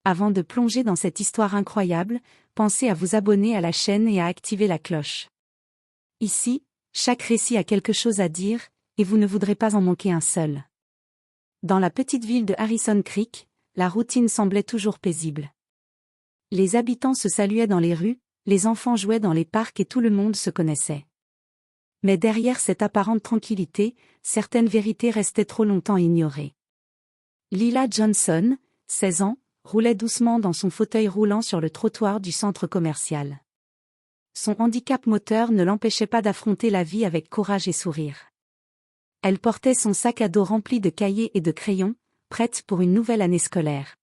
Avant de plonger dans cette histoire incroyable, pensez à vous abonner à la chaîne et à activer la cloche. Ici, chaque récit a quelque chose à dire, et vous ne voudrez pas en manquer un seul. Dans la petite ville de Harrison Creek, la routine semblait toujours paisible. Les habitants se saluaient dans les rues, les enfants jouaient dans les parcs et tout le monde se connaissait. Mais derrière cette apparente tranquillité, certaines vérités restaient trop longtemps ignorées. Lila Johnson, 16 ans, roulait doucement dans son fauteuil roulant sur le trottoir du centre commercial. Son handicap moteur ne l'empêchait pas d'affronter la vie avec courage et sourire. Elle portait son sac à dos rempli de cahiers et de crayons, prête pour une nouvelle année scolaire.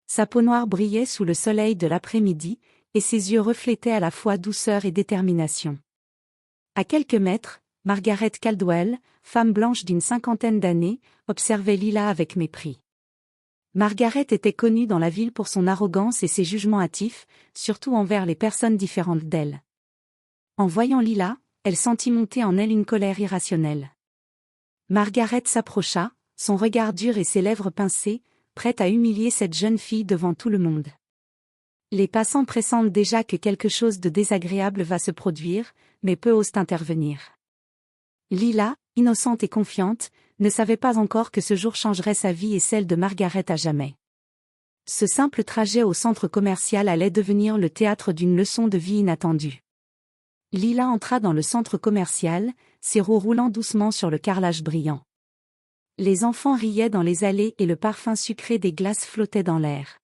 Sa peau noire brillait sous le soleil de l'après-midi, et ses yeux reflétaient à la fois douceur et détermination. À quelques mètres, Margaret Caldwell, femme blanche d'une cinquantaine d'années, observait Lila avec mépris. Margaret était connue dans la ville pour son arrogance et ses jugements hâtifs, surtout envers les personnes différentes d'elle. En voyant Lila, elle sentit monter en elle une colère irrationnelle. Margaret s'approcha, son regard dur et ses lèvres pincées, prête à humilier cette jeune fille devant tout le monde. Les passants pressentent déjà que quelque chose de désagréable va se produire, mais peu osent intervenir. Lila, innocente et confiante, ne savait pas encore que ce jour changerait sa vie et celle de Margaret à jamais. Ce simple trajet au centre commercial allait devenir le théâtre d'une leçon de vie inattendue. Lila entra dans le centre commercial, ses roues roulant doucement sur le carrelage brillant. Les enfants riaient dans les allées et le parfum sucré des glaces flottait dans l'air.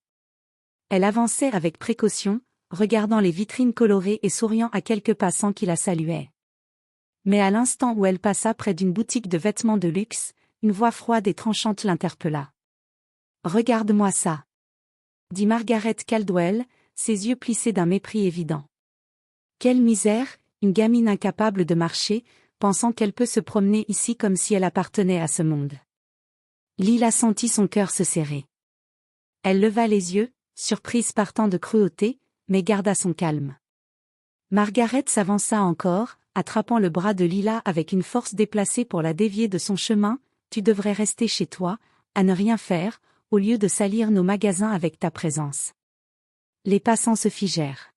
Elle avançait avec précaution, regardant les vitrines colorées et souriant à quelques passants qui la saluaient. Mais à l'instant où elle passa près d'une boutique de vêtements de luxe, une voix froide et tranchante l'interpella. « Regarde-moi ça !» dit Margaret Caldwell, ses yeux plissés d'un mépris évident. Quelle misère, une gamine incapable de marcher, pensant qu'elle peut se promener ici comme si elle appartenait à ce monde. Lila sentit son cœur se serrer. Elle leva les yeux, surprise par tant de cruauté, mais garda son calme. Margaret s'avança encore, attrapant le bras de Lila avec une force déplacée pour la dévier de son chemin. « Tu devrais rester chez toi, à ne rien faire, au lieu de salir nos magasins avec ta présence. » Les passants se figèrent.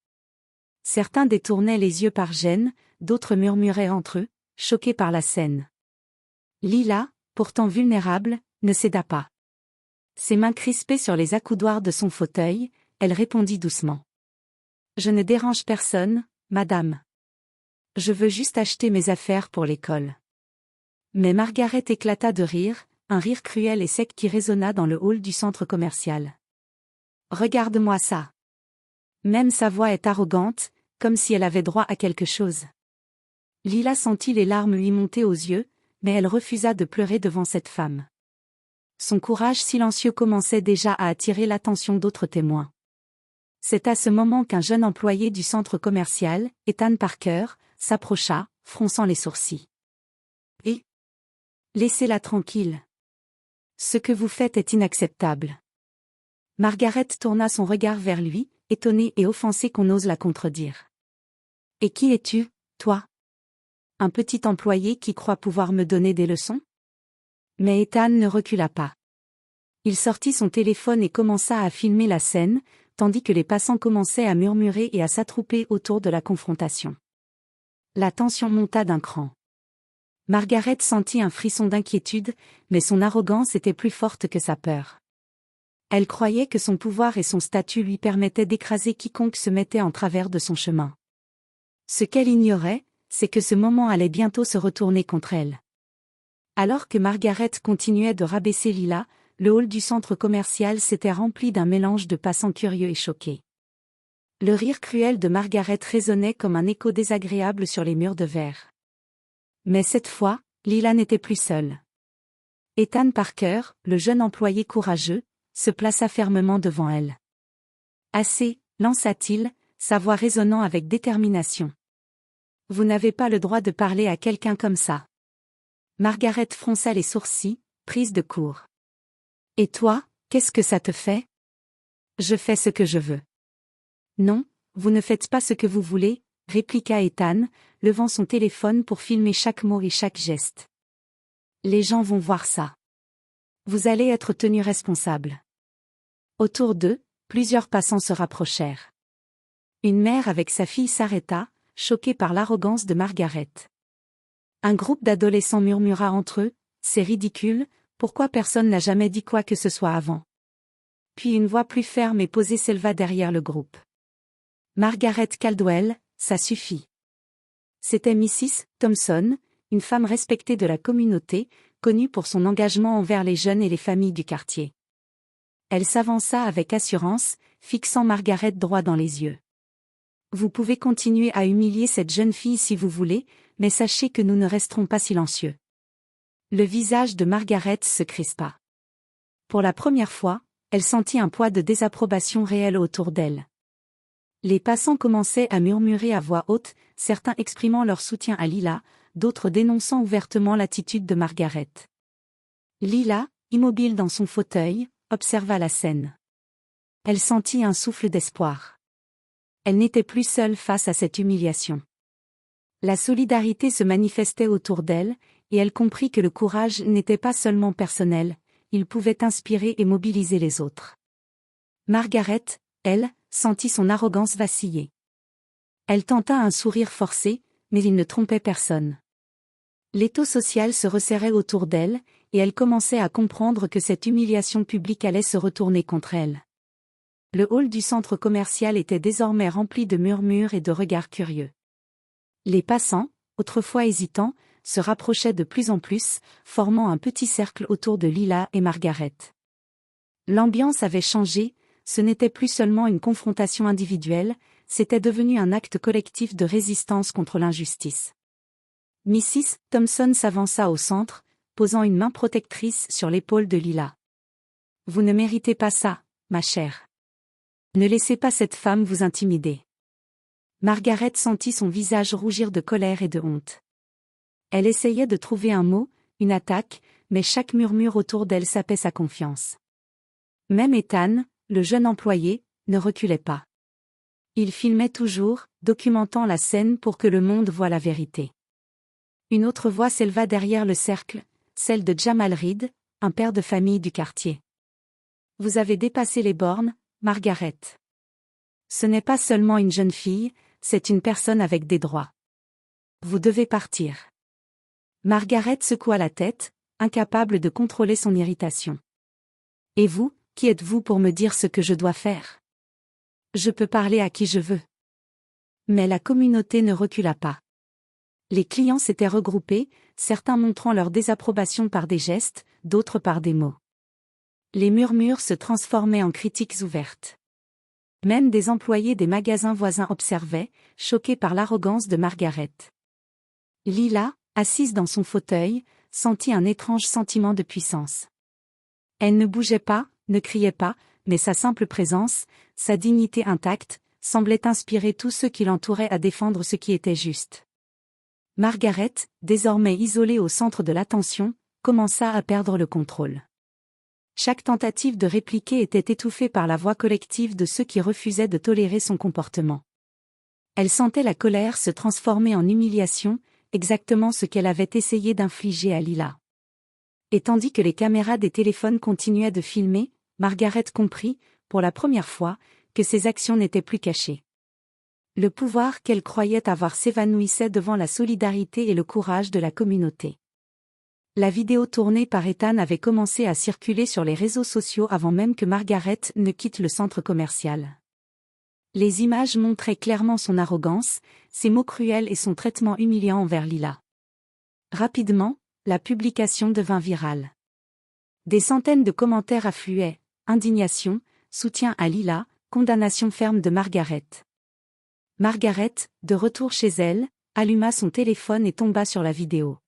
Certains détournaient les yeux par gêne, d'autres murmuraient entre eux, choqués par la scène. Lila, pourtant vulnérable, ne céda pas. Ses mains crispées sur les accoudoirs de son fauteuil, elle répondit doucement. « Je ne dérange personne, madame. Je veux juste acheter mes affaires pour l'école. » Mais Margaret éclata de rire, un rire cruel et sec qui résonna dans le hall du centre commercial. « Regarde-moi ça. » Même sa voix est arrogante, comme si elle avait droit à quelque chose. Lila sentit les larmes lui monter aux yeux, mais elle refusa de pleurer devant cette femme. Son courage silencieux commençait déjà à attirer l'attention d'autres témoins. C'est à ce moment qu'un jeune employé du centre commercial, Ethan Parker, s'approcha, fronçant les sourcils. « Et laissez-la tranquille. Ce que vous faites est inacceptable. » Margaret tourna son regard vers lui, étonnée et offensée qu'on ose la contredire. « Et qui es-tu, toi? Un petit employé qui croit pouvoir me donner des leçons ?» Mais Ethan ne recula pas. Il sortit son téléphone et commença à filmer la scène, tandis que les passants commençaient à murmurer et à s'attrouper autour de la confrontation. La tension monta d'un cran. Margaret sentit un frisson d'inquiétude, mais son arrogance était plus forte que sa peur. Elle croyait que son pouvoir et son statut lui permettaient d'écraser quiconque se mettait en travers de son chemin. Ce qu'elle ignorait, c'est que ce moment allait bientôt se retourner contre elle. Alors que Margaret continuait de rabaisser Lila, le hall du centre commercial s'était rempli d'un mélange de passants curieux et choqués. Le rire cruel de Margaret résonnait comme un écho désagréable sur les murs de verre. Mais cette fois, Lila n'était plus seule. Ethan Parker, le jeune employé courageux, se plaça fermement devant elle. « Assez » lança-t-il, sa voix résonnant avec détermination. « Vous n'avez pas le droit de parler à quelqu'un comme ça. » Margaret fronça les sourcils, prise de court. « Et toi, qu'est-ce que ça te fait ? » ?»« Je fais ce que je veux. »« Non, vous ne faites pas ce que vous voulez, » répliqua Ethan, levant son téléphone pour filmer chaque mot et chaque geste. « Les gens vont voir ça. Vous allez être tenu responsable. » Autour d'eux, plusieurs passants se rapprochèrent. Une mère avec sa fille s'arrêta, choquée par l'arrogance de Margaret. Un groupe d'adolescents murmura entre eux, « C'est ridicule, pourquoi personne n'a jamais dit quoi que ce soit avant ?» Puis une voix plus ferme et posée s'éleva derrière le groupe. « Margaret Caldwell, ça suffit. » C'était Mrs. Thompson, une femme respectée de la communauté, connue pour son engagement envers les jeunes et les familles du quartier. Elle s'avança avec assurance, fixant Margaret droit dans les yeux. « Vous pouvez continuer à humilier cette jeune fille si vous voulez, mais sachez que nous ne resterons pas silencieux. » Le visage de Margaret se crispa. Pour la première fois, elle sentit un poids de désapprobation réel autour d'elle. Les passants commençaient à murmurer à voix haute, certains exprimant leur soutien à Lila, d'autres dénonçant ouvertement l'attitude de Margaret. Lila, immobile dans son fauteuil, observa la scène. Elle sentit un souffle d'espoir. Elle n'était plus seule face à cette humiliation. La solidarité se manifestait autour d'elle, et elle comprit que le courage n'était pas seulement personnel, il pouvait inspirer et mobiliser les autres. Margaret, elle, sentit son arrogance vaciller. Elle tenta un sourire forcé, mais il ne trompait personne. L'étau social se resserrait autour d'elle, et elle commençait à comprendre que cette humiliation publique allait se retourner contre elle. Le hall du centre commercial était désormais rempli de murmures et de regards curieux. Les passants, autrefois hésitants, se rapprochaient de plus en plus, formant un petit cercle autour de Lila et Margaret. L'ambiance avait changé, ce n'était plus seulement une confrontation individuelle, c'était devenu un acte collectif de résistance contre l'injustice. Mrs. Thompson s'avança au centre, posant une main protectrice sur l'épaule de Lila. « Vous ne méritez pas ça, ma chère. Ne laissez pas cette femme vous intimider. » Margaret sentit son visage rougir de colère et de honte. Elle essayait de trouver un mot, une attaque, mais chaque murmure autour d'elle sapait sa confiance. Même Ethan, le jeune employé, ne reculait pas. Il filmait toujours, documentant la scène pour que le monde voie la vérité. Une autre voix s'éleva derrière le cercle, celle de Jamal Reed, un père de famille du quartier. « Vous avez dépassé les bornes, Margaret. Ce n'est pas seulement une jeune fille, c'est une personne avec des droits. Vous devez partir. » Margaret secoua la tête, incapable de contrôler son irritation. « Et vous, qui êtes-vous pour me dire ce que je dois faire? Je peux parler à qui je veux. » Mais la communauté ne recula pas. Les clients s'étaient regroupés, certains montrant leur désapprobation par des gestes, d'autres par des mots. Les murmures se transformaient en critiques ouvertes. Même des employés des magasins voisins observaient, choqués par l'arrogance de Margaret. Lila, assise dans son fauteuil, sentit un étrange sentiment de puissance. Elle ne bougeait pas, ne criait pas, mais sa simple présence, sa dignité intacte, semblait inspirer tous ceux qui l'entouraient à défendre ce qui était juste. Margaret, désormais isolée au centre de l'attention, commença à perdre le contrôle. Chaque tentative de répliquer était étouffée par la voix collective de ceux qui refusaient de tolérer son comportement. Elle sentait la colère se transformer en humiliation, exactement ce qu'elle avait essayé d'infliger à Lila. Et tandis que les caméras des téléphones continuaient de filmer, Margaret comprit, pour la première fois, que ses actions n'étaient plus cachées. Le pouvoir qu'elle croyait avoir s'évanouissait devant la solidarité et le courage de la communauté. La vidéo tournée par Ethan avait commencé à circuler sur les réseaux sociaux avant même que Margaret ne quitte le centre commercial. Les images montraient clairement son arrogance, ses mots cruels et son traitement humiliant envers Lila. Rapidement, la publication devint virale. Des centaines de commentaires affluaient, indignation, soutien à Lila, condamnation ferme de Margaret. Margaret, de retour chez elle, alluma son téléphone et tomba sur la vidéo.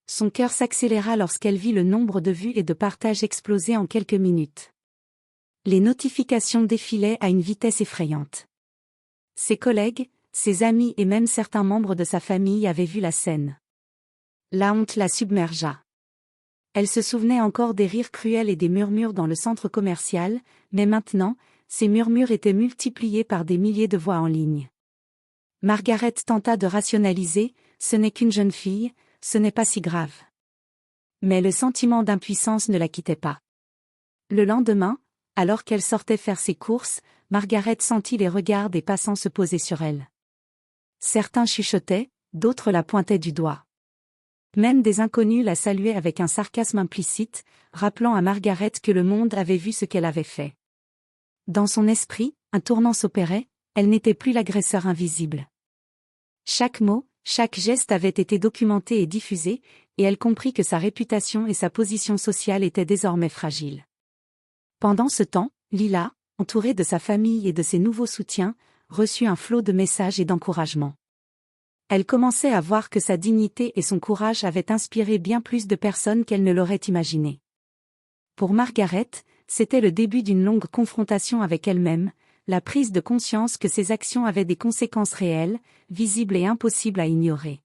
Son cœur s'accéléra lorsqu'elle vit le nombre de vues et de partages exploser en quelques minutes. Les notifications défilaient à une vitesse effrayante. Ses collègues, ses amis et même certains membres de sa famille avaient vu la scène. La honte la submergea. Elle se souvenait encore des rires cruels et des murmures dans le centre commercial, mais maintenant, ces murmures étaient multipliés par des milliers de voix en ligne. Margaret tenta de rationaliser, ce n'est qu'une jeune fille, ce n'est pas si grave. Mais le sentiment d'impuissance ne la quittait pas. Le lendemain, Alors qu'elle sortait faire ses courses, Margaret sentit les regards des passants se poser sur elle. Certains chuchotaient, d'autres la pointaient du doigt. Même des inconnus la saluaient avec un sarcasme implicite, rappelant à Margaret que le monde avait vu ce qu'elle avait fait. Dans son esprit, un tournant s'opérait, elle n'était plus l'agresseur invisible. Chaque mot, chaque geste avait été documenté et diffusé, et elle comprit que sa réputation et sa position sociale étaient désormais fragiles. Pendant ce temps, Lila, entourée de sa famille et de ses nouveaux soutiens, reçut un flot de messages et d'encouragements. Elle commençait à voir que sa dignité et son courage avaient inspiré bien plus de personnes qu'elle ne l'aurait imaginé. Pour Margaret, c'était le début d'une longue confrontation avec elle-même, la prise de conscience que ses actions avaient des conséquences réelles, visibles et impossibles à ignorer.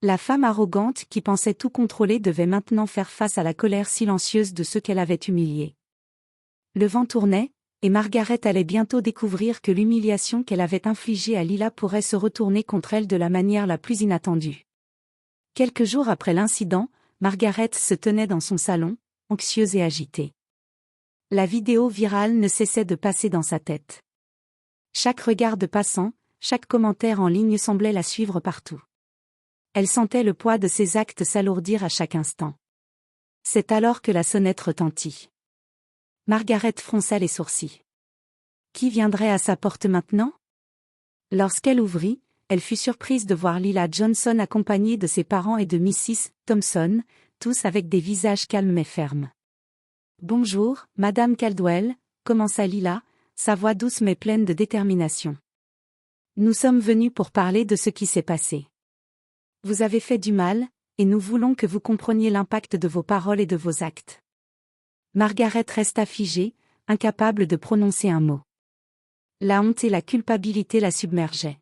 La femme arrogante qui pensait tout contrôler devait maintenant faire face à la colère silencieuse de ceux qu'elle avait humiliés. Le vent tournait, et Margaret allait bientôt découvrir que l'humiliation qu'elle avait infligée à Lila pourrait se retourner contre elle de la manière la plus inattendue. Quelques jours après l'incident, Margaret se tenait dans son salon, anxieuse et agitée. La vidéo virale ne cessait de passer dans sa tête. Chaque regard de passant, chaque commentaire en ligne semblait la suivre partout. Elle sentait le poids de ses actes s'alourdir à chaque instant. C'est alors que la sonnette retentit. Margaret fronça les sourcils. Qui viendrait à sa porte maintenant? Lorsqu'elle ouvrit, elle fut surprise de voir Lila Johnson accompagnée de ses parents et de Mrs. Thompson, tous avec des visages calmes mais fermes. « Bonjour, Madame Caldwell », commença Lila, sa voix douce mais pleine de détermination. « Nous sommes venus pour parler de ce qui s'est passé. Vous avez fait du mal, et nous voulons que vous compreniez l'impact de vos paroles et de vos actes. » Margaret resta figée, incapable de prononcer un mot. La honte et la culpabilité la submergeaient.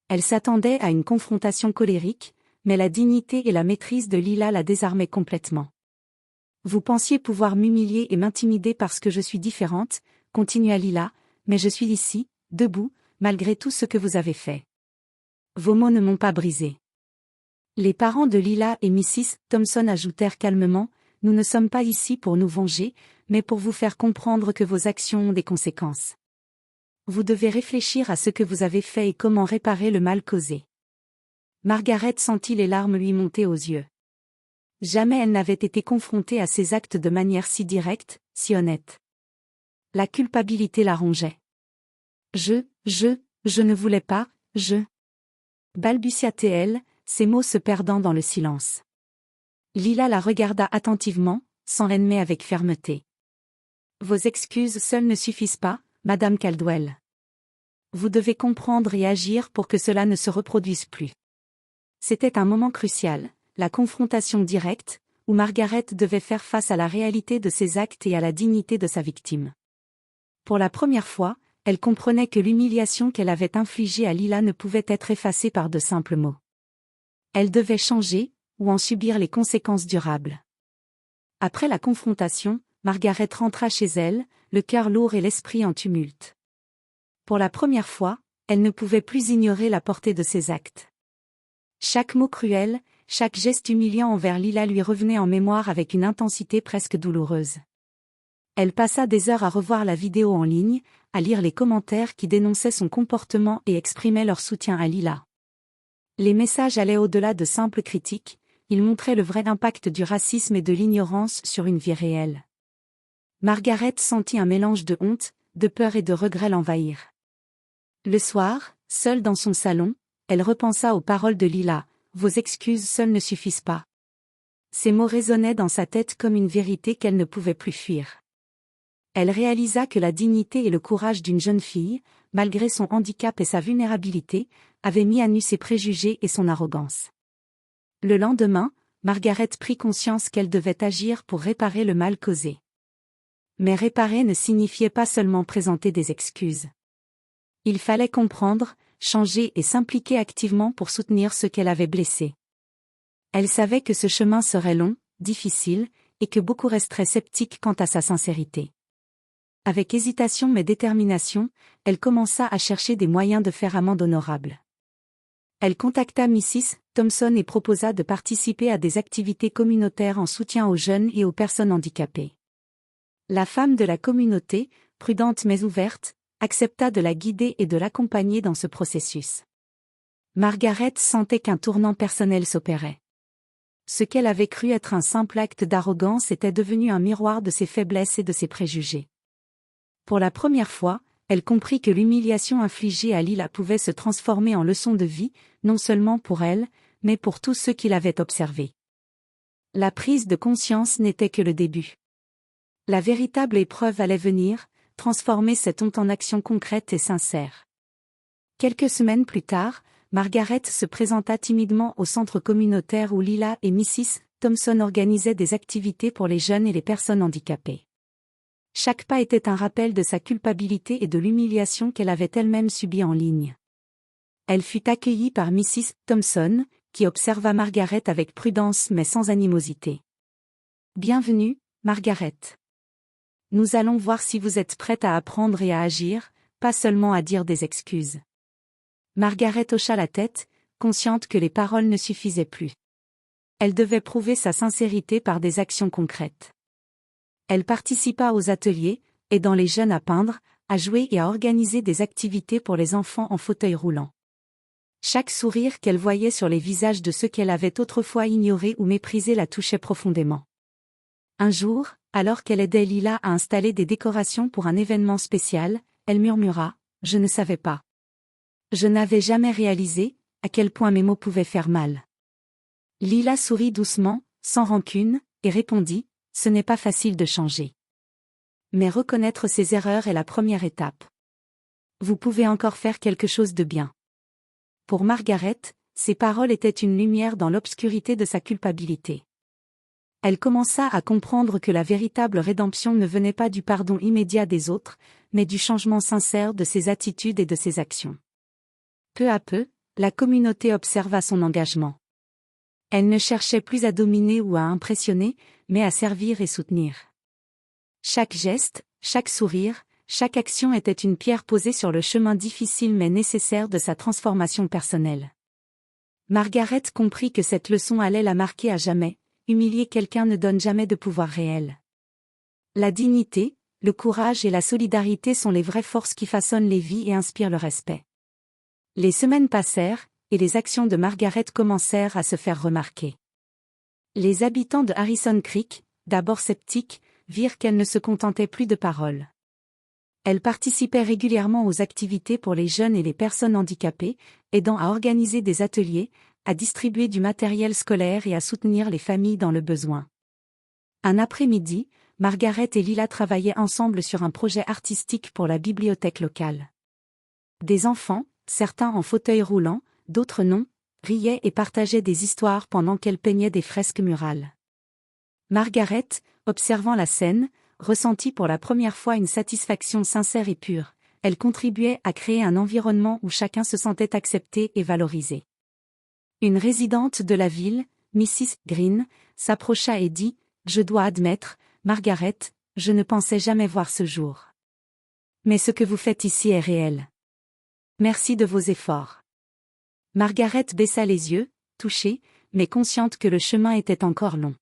Elle s'attendait à une confrontation colérique, mais la dignité et la maîtrise de Lila la désarmaient complètement. « Vous pensiez pouvoir m'humilier et m'intimider parce que je suis différente, » continua Lila, « mais je suis ici, debout, malgré tout ce que vous avez fait. Vos mots ne m'ont pas brisée. » Les parents de Lila et Mrs. Thompson ajoutèrent calmement, « Nous ne sommes pas ici pour nous venger, mais pour vous faire comprendre que vos actions ont des conséquences. Vous devez réfléchir à ce que vous avez fait et comment réparer le mal causé. » Margaret sentit les larmes lui monter aux yeux. Jamais elle n'avait été confrontée à ces actes de manière si directe, si honnête. La culpabilité la rongeait. Je ne voulais pas, balbutia-t-elle, ses mots se perdant dans le silence. Lila la regarda attentivement, sans l'aimer avec fermeté. Vos excuses seules ne suffisent pas, Madame Caldwell. Vous devez comprendre et agir pour que cela ne se reproduise plus. C'était un moment crucial, la confrontation directe, où Margaret devait faire face à la réalité de ses actes et à la dignité de sa victime. Pour la première fois, elle comprenait que l'humiliation qu'elle avait infligée à Lila ne pouvait être effacée par de simples mots. Elle devait changer, ou en subir les conséquences durables. Après la confrontation, Margaret rentra chez elle, le cœur lourd et l'esprit en tumulte. Pour la première fois, elle ne pouvait plus ignorer la portée de ses actes. Chaque mot cruel, chaque geste humiliant envers Lila lui revenait en mémoire avec une intensité presque douloureuse. Elle passa des heures à revoir la vidéo en ligne, à lire les commentaires qui dénonçaient son comportement et exprimaient leur soutien à Lila. Les messages allaient au-delà de simples critiques, ils montraient le vrai impact du racisme et de l'ignorance sur une vie réelle. Margaret sentit un mélange de honte, de peur et de regret l'envahir. Le soir, seule dans son salon, elle repensa aux paroles de Lila, « Vos excuses seules ne suffisent pas. » Ces mots résonnaient dans sa tête comme une vérité qu'elle ne pouvait plus fuir. Elle réalisa que la dignité et le courage d'une jeune fille, malgré son handicap et sa vulnérabilité, avaient mis à nu ses préjugés et son arrogance. Le lendemain, Margaret prit conscience qu'elle devait agir pour réparer le mal causé. Mais réparer ne signifiait pas seulement présenter des excuses. Il fallait comprendre, changer et s'impliquer activement pour soutenir ceux qu'elle avait blessés. Elle savait que ce chemin serait long, difficile, et que beaucoup resteraient sceptiques quant à sa sincérité. Avec hésitation mais détermination, elle commença à chercher des moyens de faire amende honorable. Elle contacta Mrs. Thompson et proposa de participer à des activités communautaires en soutien aux jeunes et aux personnes handicapées. La femme de la communauté, prudente mais ouverte, accepta de la guider et de l'accompagner dans ce processus. Margaret sentait qu'un tournant personnel s'opérait. Ce qu'elle avait cru être un simple acte d'arrogance était devenu un miroir de ses faiblesses et de ses préjugés. Pour la première fois, elle comprit que l'humiliation infligée à Lila pouvait se transformer en leçon de vie, non seulement pour elle, mais pour tous ceux qui l'avaient observée. La prise de conscience n'était que le début. La véritable épreuve allait venir, transformer cette honte en action concrète et sincère. Quelques semaines plus tard, Margaret se présenta timidement au centre communautaire où Lila et Mrs. Thompson organisaient des activités pour les jeunes et les personnes handicapées. Chaque pas était un rappel de sa culpabilité et de l'humiliation qu'elle avait elle-même subie en ligne. Elle fut accueillie par Mrs. Thompson, qui observa Margaret avec prudence mais sans animosité. « Bienvenue, Margaret. Nous allons voir si vous êtes prête à apprendre et à agir, pas seulement à dire des excuses. » Margaret hocha la tête, consciente que les paroles ne suffisaient plus. Elle devait prouver sa sincérité par des actions concrètes. Elle participa aux ateliers, aidant les jeunes à peindre, à jouer et à organiser des activités pour les enfants en fauteuil roulant. Chaque sourire qu'elle voyait sur les visages de ceux qu'elle avait autrefois ignorés ou méprisés la touchait profondément. Un jour, alors qu'elle aidait Lila à installer des décorations pour un événement spécial, elle murmura « Je ne savais pas. Je n'avais jamais réalisé à quel point mes mots pouvaient faire mal. » Lila sourit doucement, sans rancune, et répondit « Ce n'est pas facile de changer. Mais reconnaître ses erreurs est la première étape. Vous pouvez encore faire quelque chose de bien. » Pour Margaret, ces paroles étaient une lumière dans l'obscurité de sa culpabilité. Elle commença à comprendre que la véritable rédemption ne venait pas du pardon immédiat des autres, mais du changement sincère de ses attitudes et de ses actions. Peu à peu, la communauté observa son engagement. Elle ne cherchait plus à dominer ou à impressionner, mais à servir et soutenir. Chaque geste, chaque sourire, chaque action était une pierre posée sur le chemin difficile mais nécessaire de sa transformation personnelle. Margaret comprit que cette leçon allait la marquer à jamais. Humilier quelqu'un ne donne jamais de pouvoir réel. La dignité, le courage et la solidarité sont les vraies forces qui façonnent les vies et inspirent le respect. Les semaines passèrent, et les actions de Margaret commencèrent à se faire remarquer. Les habitants de Harrison Creek, d'abord sceptiques, virent qu'elle ne se contentait plus de paroles. Elle participait régulièrement aux activités pour les jeunes et les personnes handicapées, aidant à organiser des ateliers, à distribuer du matériel scolaire et à soutenir les familles dans le besoin. Un après-midi, Margaret et Lila travaillaient ensemble sur un projet artistique pour la bibliothèque locale. Des enfants, certains en fauteuil roulant, d'autres non, riaient et partageaient des histoires pendant qu'elle peignait des fresques murales. Margaret, observant la scène, ressentit pour la première fois une satisfaction sincère et pure. Elle contribuait à créer un environnement où chacun se sentait accepté et valorisé. Une résidente de la ville, Mrs. Green, s'approcha et dit « Je dois admettre, Margaret, je ne pensais jamais voir ce jour. Mais ce que vous faites ici est réel. Merci de vos efforts. » Margaret baissa les yeux, touchée, mais consciente que le chemin était encore long.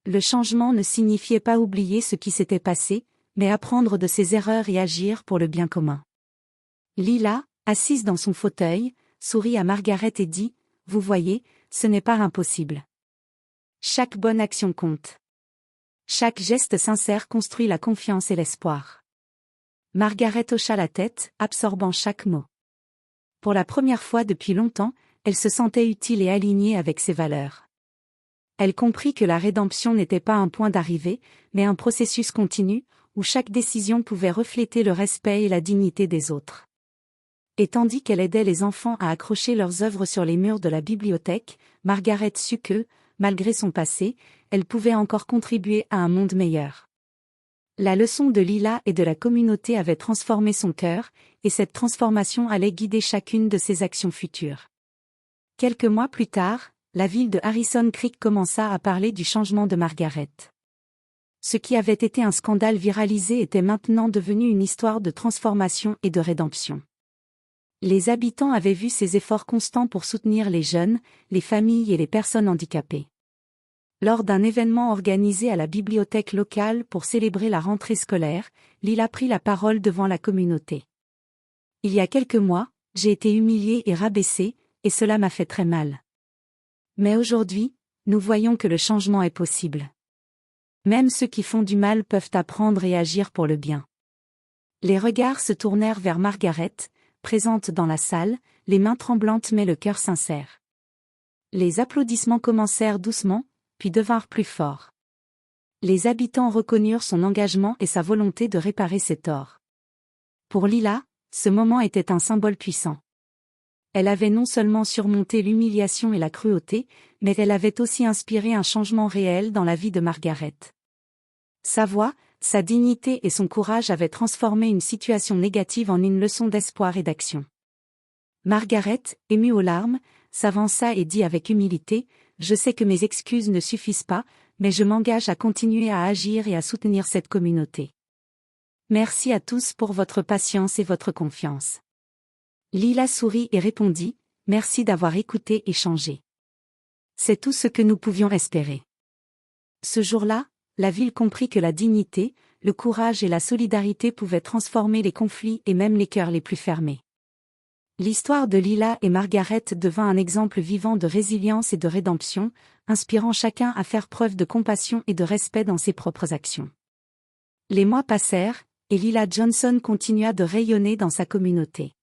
Le changement ne signifiait pas oublier ce qui s'était passé, mais apprendre de ses erreurs et agir pour le bien commun. Lila, assise dans son fauteuil, sourit à Margaret et dit « Vous voyez, ce n'est pas impossible. Chaque bonne action compte. Chaque geste sincère construit la confiance et l'espoir. » Margaret hocha la tête, absorbant chaque mot. Pour la première fois depuis longtemps, elle se sentait utile et alignée avec ses valeurs. Elle comprit que la rédemption n'était pas un point d'arrivée, mais un processus continu, où chaque décision pouvait refléter le respect et la dignité des autres. Et tandis qu'elle aidait les enfants à accrocher leurs œuvres sur les murs de la bibliothèque, Margaret sut que, malgré son passé, elle pouvait encore contribuer à un monde meilleur. La leçon de Lila et de la communauté avait transformé son cœur, et cette transformation allait guider chacune de ses actions futures. Quelques mois plus tard, la ville de Harrison Creek commença à parler du changement de Margaret. Ce qui avait été un scandale viralisé était maintenant devenu une histoire de transformation et de rédemption. Les habitants avaient vu ses efforts constants pour soutenir les jeunes, les familles et les personnes handicapées. Lors d'un événement organisé à la bibliothèque locale pour célébrer la rentrée scolaire, Lila prit la parole devant la communauté. Il y a quelques mois, j'ai été humiliée et rabaissée, et cela m'a fait très mal. Mais aujourd'hui, nous voyons que le changement est possible. Même ceux qui font du mal peuvent apprendre et agir pour le bien. Les regards se tournèrent vers Margaret, présente dans la salle, les mains tremblantes mais le cœur sincère. Les applaudissements commencèrent doucement, puis devinrent plus forts. Les habitants reconnurent son engagement et sa volonté de réparer ses torts. Pour Lila, ce moment était un symbole puissant. Elle avait non seulement surmonté l'humiliation et la cruauté, mais elle avait aussi inspiré un changement réel dans la vie de Margaret. Sa voix, sa dignité et son courage avaient transformé une situation négative en une leçon d'espoir et d'action. Margaret, émue aux larmes, s'avança et dit avec humilité, « Je sais que mes excuses ne suffisent pas, mais je m'engage à continuer à agir et à soutenir cette communauté. Merci à tous pour votre patience et votre confiance. » Lila sourit et répondit, « Merci d'avoir écouté et changé. C'est tout ce que nous pouvions espérer. » Ce jour-là, la ville comprit que la dignité, le courage et la solidarité pouvaient transformer les conflits et même les cœurs les plus fermés. L'histoire de Lila et Margaret devint un exemple vivant de résilience et de rédemption, inspirant chacun à faire preuve de compassion et de respect dans ses propres actions. Les mois passèrent, et Lila Johnson continua de rayonner dans sa communauté.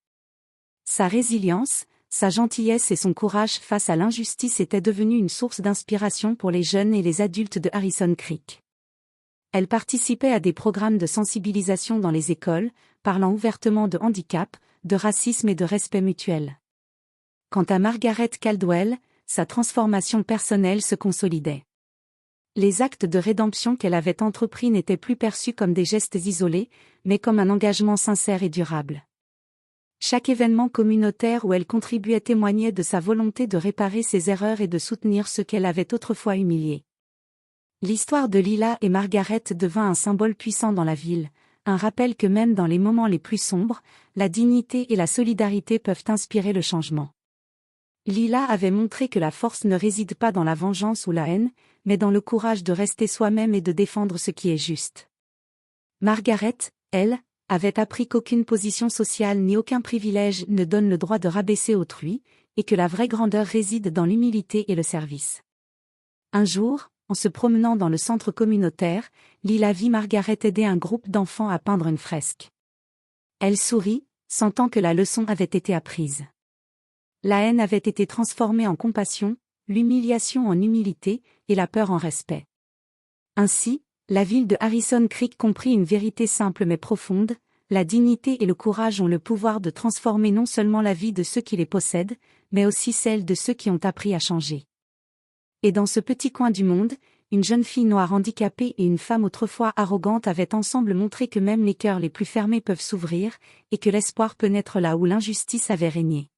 Sa résilience, sa gentillesse et son courage face à l'injustice étaient devenus une source d'inspiration pour les jeunes et les adultes de Harrison Creek. Elle participait à des programmes de sensibilisation dans les écoles, parlant ouvertement de handicap, de racisme et de respect mutuel. Quant à Margaret Caldwell, sa transformation personnelle se consolidait. Les actes de rédemption qu'elle avait entrepris n'étaient plus perçus comme des gestes isolés, mais comme un engagement sincère et durable. Chaque événement communautaire où elle contribuait témoignait de sa volonté de réparer ses erreurs et de soutenir ceux qu'elle avait autrefois humiliés. L'histoire de Lila et Margaret devint un symbole puissant dans la ville, un rappel que même dans les moments les plus sombres, la dignité et la solidarité peuvent inspirer le changement. Lila avait montré que la force ne réside pas dans la vengeance ou la haine, mais dans le courage de rester soi-même et de défendre ce qui est juste. Margaret, elle, avait appris qu'aucune position sociale ni aucun privilège ne donne le droit de rabaisser autrui, et que la vraie grandeur réside dans l'humilité et le service. Un jour, en se promenant dans le centre communautaire, Lila vit Margaret aider un groupe d'enfants à peindre une fresque. Elle sourit, sentant que la leçon avait été apprise. La haine avait été transformée en compassion, l'humiliation en humilité, et la peur en respect. Ainsi, la ville de Harrison Creek comprit une vérité simple mais profonde, la dignité et le courage ont le pouvoir de transformer non seulement la vie de ceux qui les possèdent, mais aussi celle de ceux qui ont appris à changer. Et dans ce petit coin du monde, une jeune fille noire handicapée et une femme autrefois arrogante avaient ensemble montré que même les cœurs les plus fermés peuvent s'ouvrir, et que l'espoir peut naître là où l'injustice avait régné.